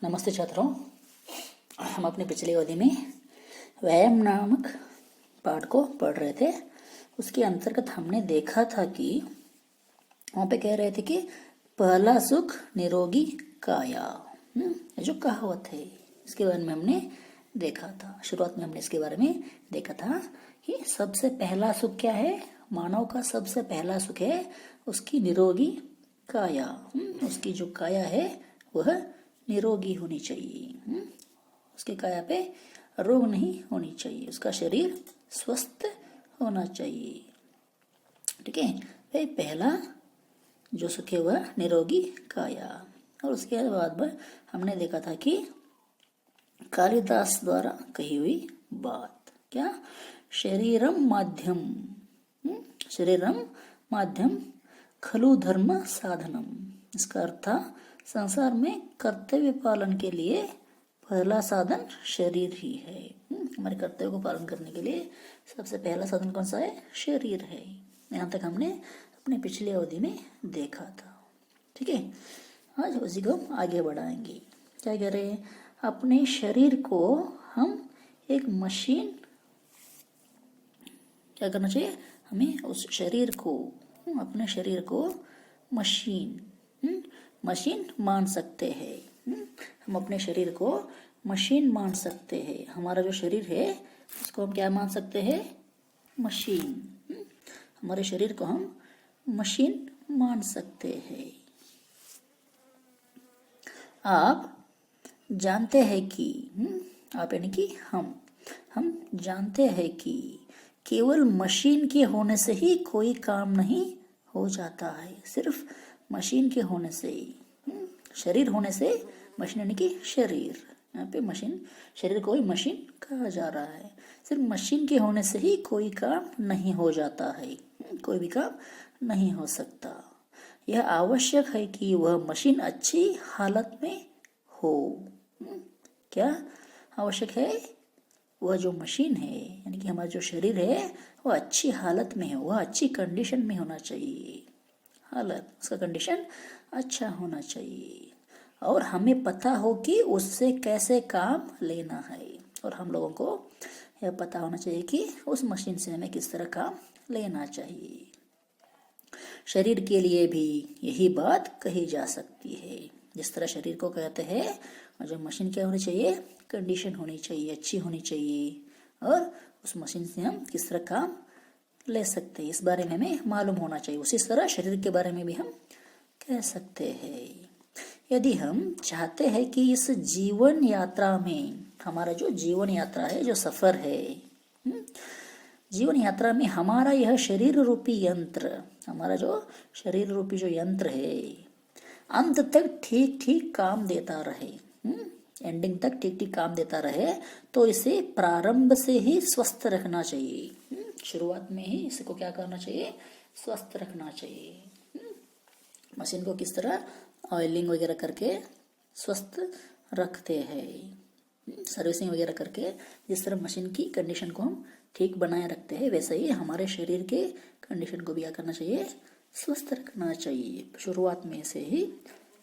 नमस्ते छात्रों। हम अपने पिछले अवधि में व्यायाम नामक पाठ को पढ़ रहे थे। उसके अंतर्गत हमने देखा था कि वहाँ पे कह रहे थे कि पहला सुख निरोगी काया, जो कहावत है, इसके बारे में हमने देखा था। शुरुआत में हमने इसके बारे में देखा था कि सबसे पहला सुख क्या है। मानव का सबसे पहला सुख है उसकी निरोगी काया। उसकी जो काया है वह निरोगी होनी चाहिए। उसके काया पे रोग नहीं होनी चाहिए, उसका शरीर स्वस्थ होना चाहिए। ठीक है, भाई पहला जो सुख है वह निरोगी काया। और उसके बाद में हमने देखा था कि कालिदास द्वारा कही हुई बात क्या, शरीरम माध्यम, शरीरम माध्यम खलु धर्म साधनम। इसका अर्थ था संसार में कर्तव्य पालन के लिए पहला साधन शरीर ही है। हमारे कर्तव्य को पालन करने के लिए सबसे पहला साधन कौन सा है? शरीर है। यहाँ तक हमने अपने पिछले अवधि में देखा था। ठीक है, आज उसी को हम आगे बढ़ाएंगे। क्या कह रहे हैं? अपने शरीर को हम एक मशीन, क्या करना चाहिए हमें? उस शरीर को, अपने शरीर को मशीन मशीन मान सकते हैं। हम अपने शरीर को मशीन मान सकते हैं। हमारा जो शरीर है उसको हम क्या मान सकते हैं? मशीन। हमारे शरीर को हम मशीन मान सकते हैं। आप जानते हैं कि, आप यानी कि हम जानते हैं कि केवल मशीन के होने से ही कोई काम नहीं हो जाता है। सिर्फ मशीन के होने से, शरीर होने से, मशीन यानी कि शरीर, यहाँ पे मशीन, शरीर को ही मशीन कहा जा रहा है। सिर्फ मशीन के होने से ही कोई काम नहीं हो जाता है, कोई भी काम नहीं हो सकता। यह आवश्यक है कि वह मशीन अच्छी हालत में हो। क्या आवश्यक है? वह जो मशीन है यानी कि हमारा जो शरीर है वह अच्छी हालत में है, वह अच्छी कंडीशन में होना चाहिए। हालत, उसका कंडीशन अच्छा होना चाहिए। और हमें पता हो कि उससे कैसे काम लेना है। और हम लोगों को यह पता होना चाहिए कि उस मशीन से हमें किस तरह काम लेना चाहिए। शरीर के लिए भी यही बात कही जा सकती है। जिस तरह शरीर को कहते हैं, और जो मशीन क्या होनी चाहिए? कंडीशन होनी चाहिए, अच्छी होनी चाहिए। और उस मशीन से हम किस तरह काम ले सकते हैं इस बारे में हमें मालूम होना चाहिए। उसी तरह शरीर के बारे में भी हम कह सकते हैं। यदि हम चाहते हैं कि इस जीवन यात्रा में, हमारा जो जीवन यात्रा है, जो सफर है, जीवन यात्रा में हमारा यह शरीर रूपी यंत्र, हमारा जो शरीर रूपी जो यंत्र है, अंत तक ठीक ठीक काम देता रहे, एंडिंग तक ठीक ठीक काम देता रहे, तो इसे प्रारंभ से ही स्वस्थ रखना चाहिए। शुरुआत में ही इसको क्या करना चाहिए? स्वस्थ रखना चाहिए। मशीन को किस तरह ऑयलिंग वगैरह करके स्वस्थ रखते हैं, सर्विसिंग वगैरह करके जिस तरह मशीन की कंडीशन को हम ठीक बनाए रखते हैं, वैसे ही हमारे शरीर के कंडीशन को भी क्या करना चाहिए? स्वस्थ रखना चाहिए। शुरुआत में से ही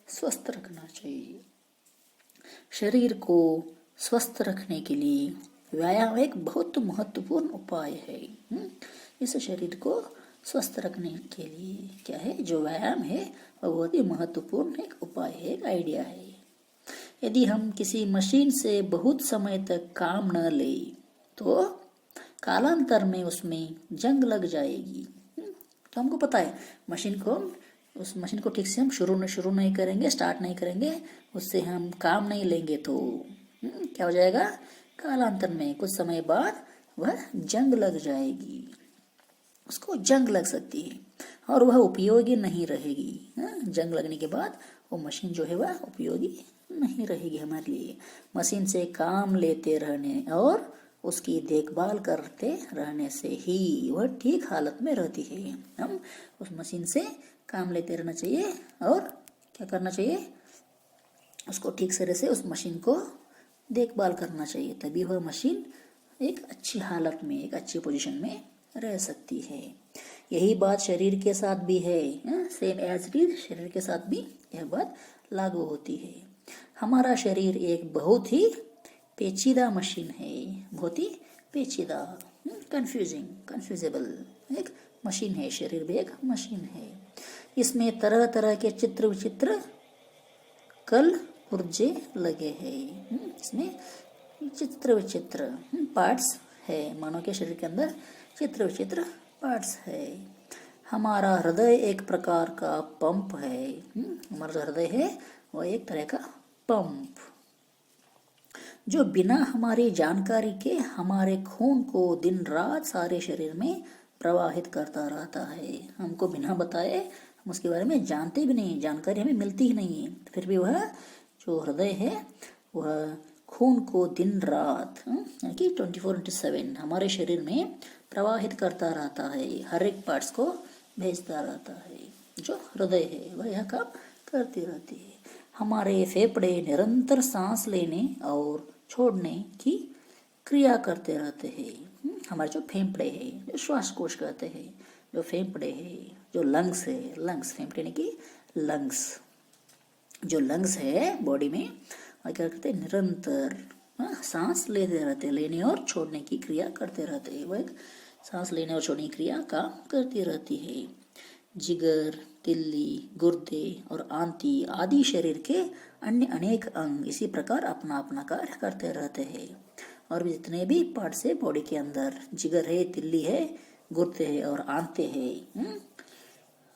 स्वस्थ रखना चाहिए। शरीर को स्वस्थ रखने के लिए व्यायाम एक बहुत महत्वपूर्ण उपाय है। इस शरीर को स्वस्थ रखने के लिए क्या है? जो व्यायाम है वह बहुत ही महत्वपूर्ण एक उपाय है, एक आइडिया है। यदि हम किसी मशीन से बहुत समय तक काम न ले तो कालांतर में उसमें जंग लग जाएगी। तो हमको पता है मशीन को, उस मशीन को ठीक से हम शुरू नहीं करेंगे, स्टार्ट नहीं करेंगे, उससे हम काम नहीं लेंगे तो क्या हो जाएगा? कालांतर में कुछ समय बाद वह जंग लग जाएगी, उसको जंग लग सकती है और वह उपयोगी नहीं रहेगी। जंग लगने के बाद वो मशीन जो है वह उपयोगी नहीं रहेगी हमारे लिए। मशीन से काम लेते रहने और उसकी देखभाल करते रहने से ही वह ठीक हालत में रहती है। हम उस मशीन से काम लेते रहना चाहिए और क्या करना चाहिए? उसको ठीक तरह से उस मशीन को देखभाल करना चाहिए, तभी वह मशीन एक अच्छी हालत में, एक अच्छी पोजीशन में रह सकती है। यही बात शरीर के साथ भी है। सेम एज इट इज शरीर के साथ भी यह बात लागू होती है। हमारा शरीर एक बहुत ही पेचीदा मशीन है, बहुत ही पेचीदा, कंफ्यूजेबल एक मशीन है। शरीर भी एक मशीन है। इसमें तरह तरह के चित्र विचित्र कल पुर्जे लगे हैं। इसमें चित्र विचित्र पार्ट्स है। मानव के शरीर के अंदर चित्र विचित्र पार्ट्स है। हमारा हृदय एक प्रकार का पंप है। हमारा जो हृदय है वो एक तरह का पंप, जो बिना हमारी जानकारी के हमारे खून को दिन रात सारे शरीर में प्रवाहित करता रहता है। हमको बिना बताए हम उसके बारे में जानते भी नहीं, जानकारी हमें मिलती ही नहीं है, फिर भी वह जो हृदय है वह खून को दिन रात यानी कि 24/7 हमारे शरीर में प्रवाहित करता रहता है। हर एक पार्ट्स को भेजता रहता है। जो हृदय है वह यह काम करती रहती है। हमारे फेफड़े निरंतर सांस लेने और छोड़ने की क्रिया करते रहते हैं। हमारे जो फेफड़े है, जो श्वासकोश कहते हैं, जो फेफड़े है, जो लंग्स है, लंग्स फेफड़े यानी कि लंग्स, जो लंग्स है बॉडी में वह क्या करते हैं, निरंतर सांस लेते रहते हैं, लेने और छोड़ने की क्रिया करते रहते हैं। वह एक सांस लेने और छोड़ने की क्रिया काम करती रहती है। जिगर, तिल्ली, गुर्दे और आंती आदि शरीर के अन्य अनेक अंग इसी प्रकार अपना अपना कार्य करते रहते हैं। और भी जितने भी पार्ट्स है बॉडी के अंदर, जिगर है, तिल्ली है, गुर्दे है और आंते है,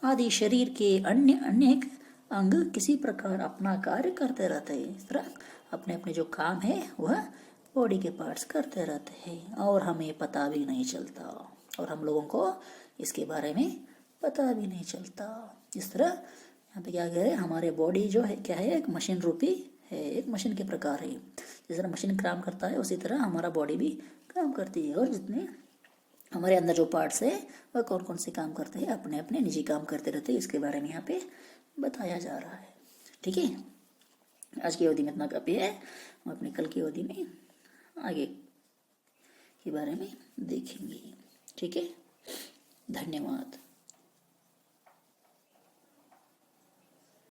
आदि शरीर के अन्य अनेक अंग किसी प्रकार अपना कार्य करते रहते हैं। इस तरह अपने अपने जो काम है वह बॉडी के पार्ट्स करते रहते हैं और हमें पता भी नहीं चलता, और हम लोगों को इसके बारे में पता भी नहीं चलता। इस तरह यहाँ पे क्या कह रहे हैं, हमारे बॉडी जो है क्या है, एक मशीन रूपी है, एक मशीन के प्रकार है। जिस तरह मशीन काम करता है उसी तरह हमारा बॉडी भी काम करती है। और जितने हमारे अंदर जो पार्ट्स है वह कौन कौन से काम करते हैं, अपने अपने निजी काम करते रहते हैं। इसके बारे में यहाँ पे बताया जा रहा है। ठीक है, आज की अवधि में इतना काफ़ी है। हम अपनी कल की अवधि में आगे के बारे में देखेंगे। ठीक है, धन्यवाद।